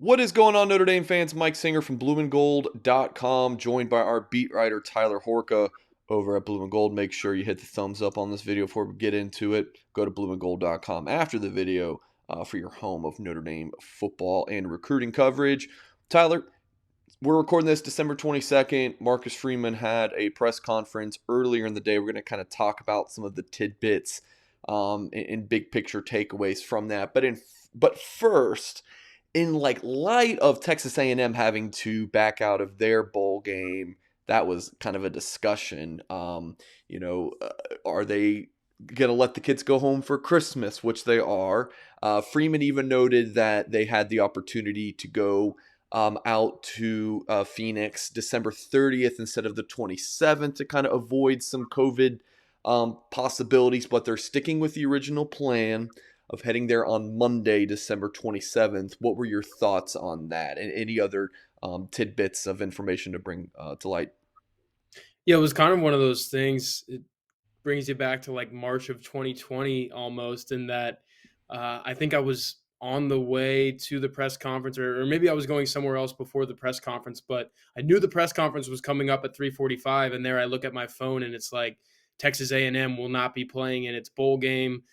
What is going on, Notre Dame fans? Mike Singer from blueandgold.com, joined by our beat writer Tyler Horka over at Blue and Gold. Make sure you hit the thumbs up on this video before we get into it. Go to blueandgold.com after the video for your home of Notre Dame football and recruiting coverage. Tyler, we're recording this December 22nd. Marcus Freeman had a press conference earlier in the day. We're going to kind of talk about some of the tidbits and big picture takeaways from that. But first, in light of Texas A&M having to back out of their bowl game, that was kind of a discussion. Are they gonna let the kids go home for Christmas? Which they are. Freeman even noted that they had the opportunity to go out to Phoenix December 30th instead of the 27th to kind of avoid some COVID possibilities, but they're sticking with the original plan of heading there on Monday, December 27th. What were your thoughts on that, and any other tidbits of information to bring to light? Yeah, it was kind of one of those things. It brings you back to like March of 2020 almost, in that I think I was on the way to the press conference, or maybe I was going somewhere else before the press conference, but I knew the press conference was coming up at 3:45, and there I look at my phone and it's like Texas A&M will not be playing in its bowl game.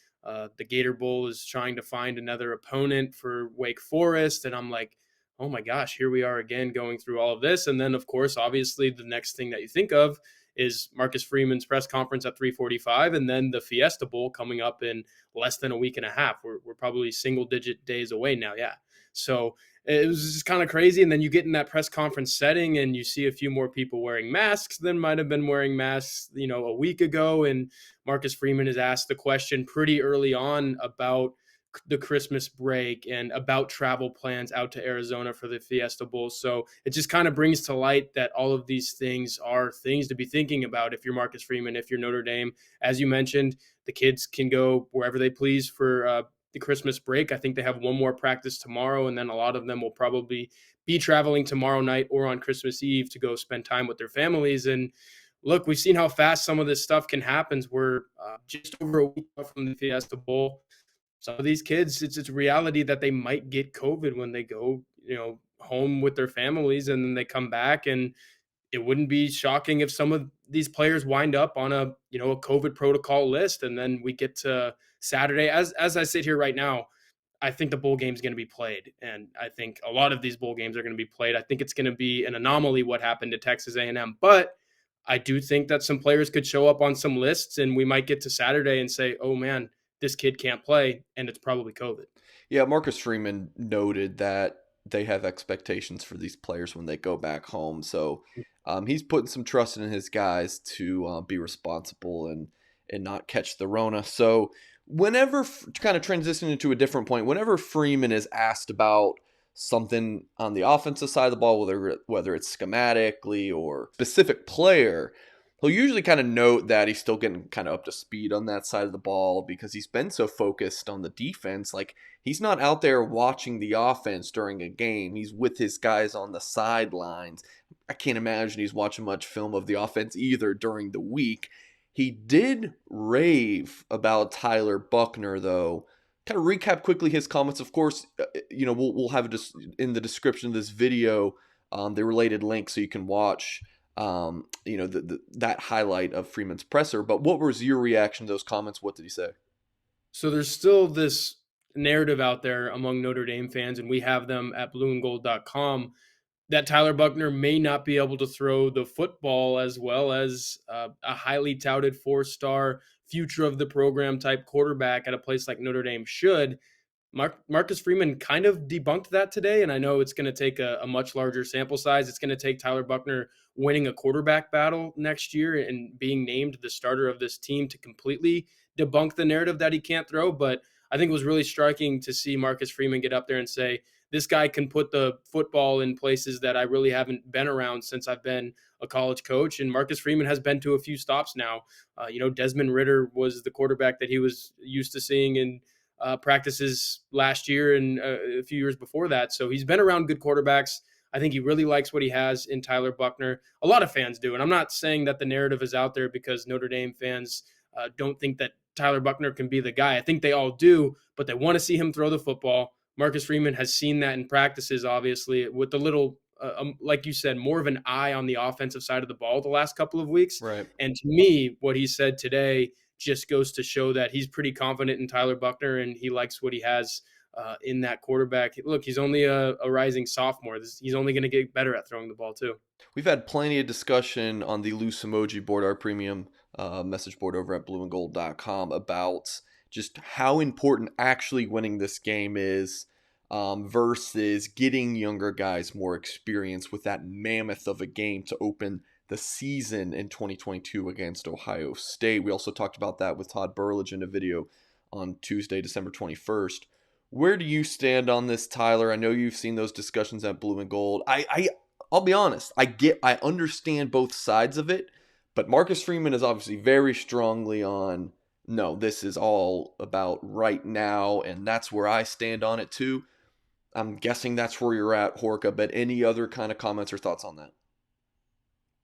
The Gator Bowl is trying to find another opponent for Wake Forest, and I'm like, oh my gosh, here we are again going through all of this. And then, of course, obviously, the next thing that you think of is Marcus Freeman's press conference at 3:45, and then the Fiesta Bowl coming up in less than a week and a half. We're probably single-digit days away now, yeah. So it was just kind of crazy. And then you get in that press conference setting, and you see a few more people wearing masks than might have been wearing masks, a week ago. And Marcus Freeman is asked the question pretty early on about the Christmas break and about travel plans out to Arizona for the Fiesta Bowl. So it just kind of brings to light that all of these things are things to be thinking about if you're Marcus Freeman, if you're Notre Dame. As you mentioned, the kids can go wherever they please for the Christmas break. I think they have one more practice tomorrow, and then a lot of them will probably be traveling tomorrow night or on Christmas Eve to go spend time with their families. And look, we've seen how fast some of this stuff can happen. We're just over a week from the Fiesta Bowl. Some of these kids, it's a reality that they might get COVID when they go, home with their families, and then they come back. And it wouldn't be shocking if some of these players wind up on a COVID protocol list. And then we get to Saturday. As I sit here right now, I think the bowl game is going to be played, and I think a lot of these bowl games are going to be played. I think it's going to be an anomaly what happened to Texas A&M, but I do think that some players could show up on some lists, and we might get to Saturday and say, "Oh man, this kid can't play," and it's probably COVID. Yeah, Marcus Freeman noted that they have expectations for these players when they go back home. So he's putting some trust in his guys to be responsible and not catch the Rona. So whenever, kind of transitioning into a different point, whenever Freeman is asked about something on the offensive side of the ball, whether it's schematically or specific player, he'll usually kind of note that he's still getting kind of up to speed on that side of the ball because he's been so focused on the defense. Like, he's not out there watching the offense during a game. He's with his guys on the sidelines. I can't imagine he's watching much film of the offense either during the week. He did rave about Tyler Buckner, though. Kind of recap quickly his comments. Of course, we'll have it in the description of this video, the related link so you can watch that highlight of Freeman's presser. But what was your reaction to those comments? What did he say? So there's still this narrative out there among Notre Dame fans, and we have them at blueandgold.com, that Tyler Buckner may not be able to throw the football as well as a highly touted four-star future of the program type quarterback at a place like Notre Dame should. Marcus Freeman kind of debunked that today, and I know it's going to take a much larger sample size. It's going to take Tyler Buckner winning a quarterback battle next year and being named the starter of this team to completely debunk the narrative that he can't throw. But I think it was really striking to see Marcus Freeman get up there and say, this guy can put the football in places that I really haven't been around since I've been a college coach. And Marcus Freeman has been to a few stops now. Desmond Ridder was the quarterback that he was used to seeing in practices last year and a few years before that. So he's been around good quarterbacks. I think he really likes what he has in Tyler Buckner. A lot of fans do. And I'm not saying that the narrative is out there because Notre Dame fans don't think that Tyler Buckner can be the guy. I think they all do, but they want to see him throw the football. Marcus Freeman has seen that in practices, obviously, with the little, like you said, more of an eye on the offensive side of the ball the last couple of weeks. Right. And to me, what he said today just goes to show that he's pretty confident in Tyler Buchner and he likes what he has in that quarterback. Look, he's only a rising sophomore. He's only going to get better at throwing the ball, too. We've had plenty of discussion on the loose emoji board, our premium message board over at blueandgold.com, about just how important actually winning this game is versus getting younger guys more experience with that mammoth of a game to open the season in 2022 against Ohio State. We also talked about that with Todd Burlage in a video on Tuesday, December 21st. Where do you stand on this, Tyler? I know you've seen those discussions at Blue and Gold. I'll be honest. I understand both sides of it, but Marcus Freeman is obviously very strongly on, no, this is all about right now, and that's where I stand on it too. I'm guessing that's where you're at, Horka, but any other kind of comments or thoughts on that?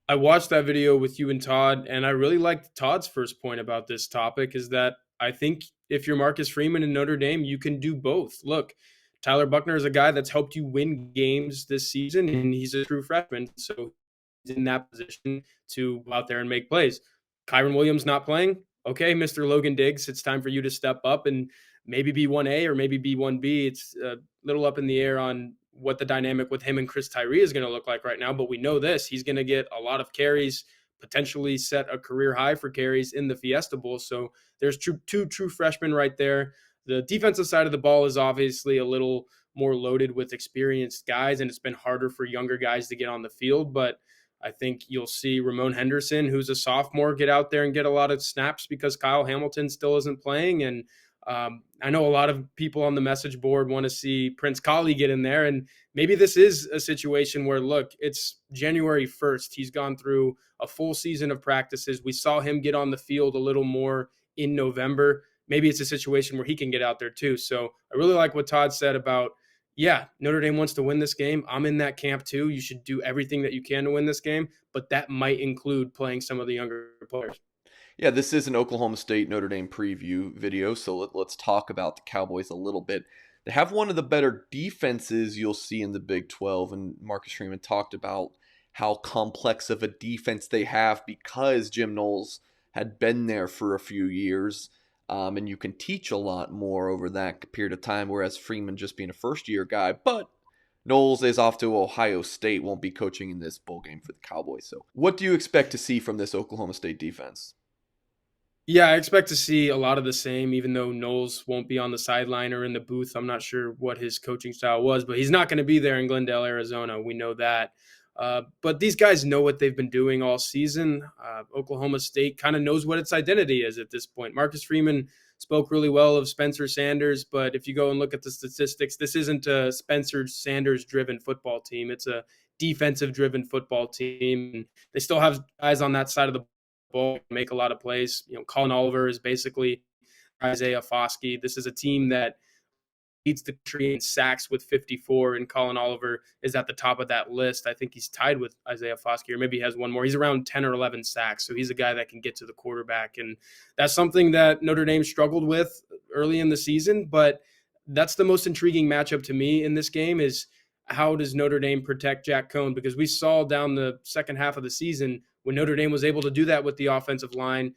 I watched that video with you and Todd, and I really liked Todd's first point about this topic is that I think if you're Marcus Freeman in Notre Dame, you can do both. Look, Tyler Buchner is a guy that's helped you win games this season, and he's a true freshman. So he's in that position to go out there and make plays. Kyron Williams not playing. Okay, Mr. Logan Diggs, it's time for you to step up and maybe be 1A or maybe be 1B. It's a little up in the air on what the dynamic with him and Chris Tyree is going to look like right now. But we know this. He's going to get a lot of carries, potentially set a career high for carries in the Fiesta Bowl. So there's two true freshmen right there. The defensive side of the ball is obviously a little more loaded with experienced guys, and it's been harder for younger guys to get on the field. But I think you'll see Ramon Henderson, who's a sophomore, get out there and get a lot of snaps because Kyle Hamilton still isn't playing. And I know a lot of people on the message board want to see Prince Kollie get in there. And maybe this is a situation where, look, it's January 1st. He's gone through a full season of practices. We saw him get on the field a little more in November. Maybe it's a situation where he can get out there too. So I really like what Todd said about, yeah, Notre Dame wants to win this game. I'm in that camp too. You should do everything that you can to win this game, but that might include playing some of the younger players. Yeah, this is an Oklahoma State Notre Dame preview video, so let's talk about the Cowboys a little bit. They have one of the better defenses you'll see in the Big 12, and Marcus Freeman talked about how complex of a defense they have because Jim Knowles had been there for a few years, and you can teach a lot more over that period of time, whereas Freeman just being a first-year guy. But Knowles is off to Ohio State, won't be coaching in this bowl game for the Cowboys. So what do you expect to see from this Oklahoma State defense? Yeah, I expect to see a lot of the same, even though Knowles won't be on the sideline or in the booth. I'm not sure what his coaching style was, but he's not going to be there in Glendale, Arizona. We know that. But these guys know what they've been doing all season. Oklahoma State kind of knows what its identity is at this point. Marcus Freeman spoke really well of Spencer Sanders, but if you go and look at the statistics, this isn't a Spencer Sanders-driven football team. It's a defensive-driven football team. They still have guys on that side of the ball, make a lot of plays. You know, Colin Oliver is basically Isaiah Foskey. This is a team that leads the country in sacks with 54, and Colin Oliver is at the top of that list. I think he's tied with Isaiah Foskey, or maybe he has one more. He's around 10 or 11 sacks, so he's a guy that can get to the quarterback, and that's something that Notre Dame struggled with early in the season, but that's the most intriguing matchup to me in this game is how does Notre Dame protect Jack Cohn? Because we saw down the second half of the season when Notre Dame was able to do that with the offensive line,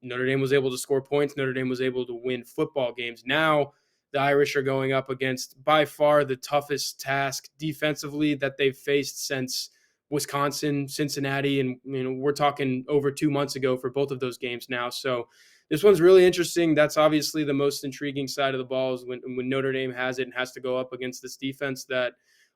Notre Dame was able to score points. Notre Dame was able to win football games. Now the Irish are going up against by far the toughest task defensively that they've faced since Wisconsin, Cincinnati, and we're talking over 2 months ago for both of those games now. So this one's really interesting. That's obviously the most intriguing side of the ball is when Notre Dame has it and has to go up against this defense that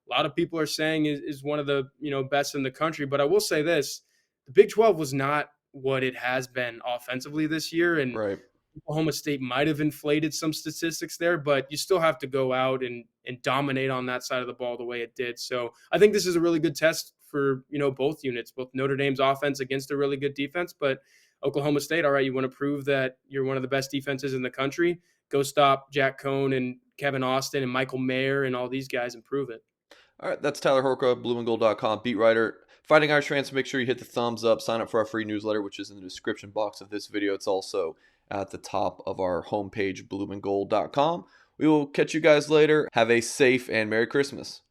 a lot of people are saying is one of the best in the country. But I will say this: the Big 12 was not what it has been offensively this year, and Right. Oklahoma State might have inflated some statistics there, but you still have to go out and dominate on that side of the ball the way it did. So I think this is a really good test for both units, both Notre Dame's offense against a really good defense, but Oklahoma State, all right, you want to prove that you're one of the best defenses in the country. Go stop Jack Cohn and Kevin Austin and Michael Mayer and all these guys and prove it. All right, that's Tyler Horka, blueandgold.com beat writer. Fighting Irish fans, make sure you hit the thumbs up, sign up for our free newsletter, which is in the description box of this video. It's also at the top of our homepage, blueandgold.com. We will catch you guys later. Have a safe and Merry Christmas.